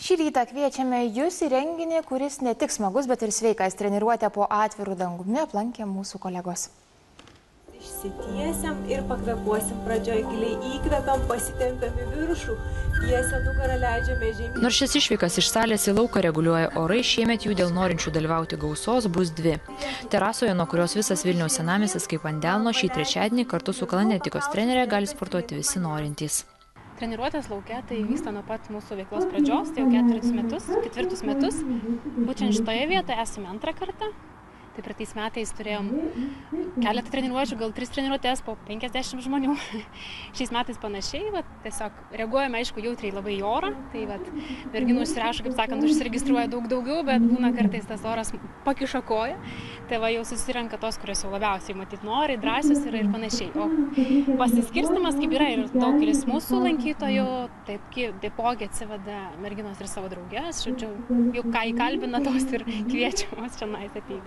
Šį rytą kviečiame Jūs į renginį, kuris ne tik smagus, bet ir sveikas. Treniruotę po atvirų dangumi aplankė mūsų kolegos. Išsitiesiam ir pakvepuosim. Pradžioj giliai įkvepiam, pasitempiam į viršų, tiesiam nugarą leidžiame žemyn. Nors šias išvykas iš salės į lauką reguliuoja orai, šiemet jų dėl norinčių dalyvauti gausos bus dvi. Terasoje, nuo kurios visas Vilniaus senamiestis kaip ant delno, šį trečiadienį kartu su kalanetikos trenerė gali sportuoti visi norintys. Treniruotės lauke tai vyksta nuo pat mūsų veiklos pradžios, tai jau ketvirtus metus. Būtent šitoje vietoje esame antrą kartą. Tai praeitais metais turėjom keletą treniruočių, gal 3 treniruotės po 50 žmonių. Šiais metais panašiai, tiesiog reaguojame, aišku, jautriai labai į orą. Tai merginų užsirašo, kaip sakant, užsiregistruoja daug daugiau, bet būna kartais tas oras pakiša koją. Tai jau susirenka tos, kurios jau labiausiai matyt nori, drąsios yra ir panašiai. O pasiskirstimas kaip yra ir daugelis mūsų lankytojų, taipogi atsiveda merginos ir savo draugės, žodžiu, jau ką įkalbina tos ir kviečiamos čia ateiti.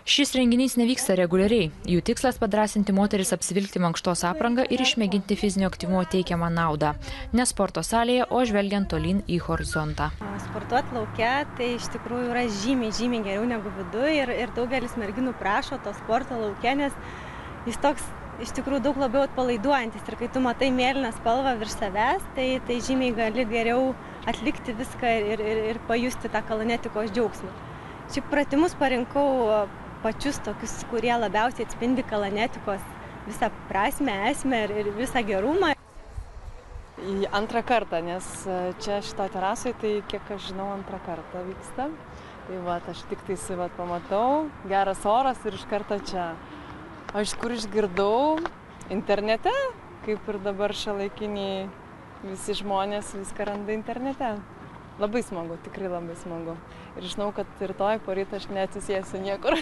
Šis renginys nevyksta reguliariai. Jų tikslas padrąsinti moteris apsivilkti mankštos aprangą ir išmėginti fizinio aktyvumo teikiamą naudą. Ne sporto salėje, o žvelgiant tolyn į horizontą. Sportuoti lauke tai iš tikrųjų yra žymiai geriau negu viduje ir daugelis merginų prašo to sporto lauke, nes jis toks iš tikrųjų daug labiau atpalaiduojantis. Ir kai tu matai mėlyną spalvą virš savęs, tai žymiai gali geriau atlikti viską ir pajusti tą kalanetikos džiaugsmą. Šiaip pratimus parinkau pačius tokius, kurie labiausiai atspindi kalanetikos visą prasmę, esmę ir visą gerumą. Į antrą kartą, nes čia šito terasoje, tai kiek aš žinau, antrą kartą vyksta. Tai aš tik pamatau, geras oras ir iš karto čia. Aš kur išgirdau internete, kaip ir dabar šiuolaikiniai visi žmonės viską randa internete. Labai smagu, tikrai labai smagu. Ir žinau, kad rytoj poryt aš neatsisėsiu niekur.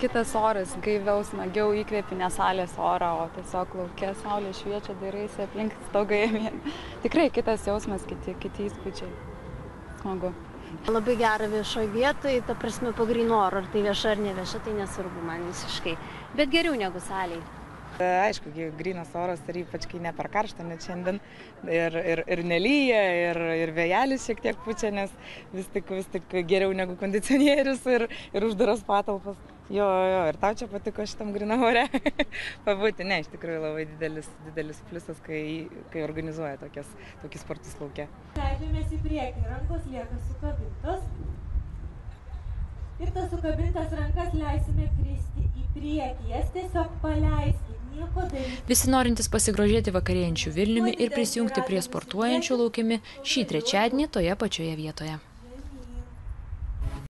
Kitas oras, gaiviau, smagiau įkvėpi ne salės orą, o tiesiog lauke saulė šviečia, dairaisi aplink stogai. Tikrai kitas jausmas, kiti įspūdžiai. Smagu. Labai gera viešoje vietoje, ta prasme po gryno oro, ar tai vieša ar ne vieša, tai nesvarbu man visiškai. Bet geriau negu salėje. Aišku, grynas oras ir ypač kai ne per karšta, net šiandien ir nelyja, ir vėjelis šiek tiek pučia, nes vis tik geriau negu kondicionierius ir uždaros patalpos. Jo, ir tau čia patiko šitam grynam ore pabūti. Ne, iš tikrųjų labai didelis pliusas, kai organizuoja tokius sportus lauke. Leidžiamės į priekį, rankos lieka sukabintos. Ir tas sukabintas rankas leisime kristi į priekį, jas tiesiog paleiskit. Visi norintys pasigrožėti vakarėjančių Vilniumi ir prisijungti prie sportuojančių laukiami šį trečiadienį toje pačioje vietoje.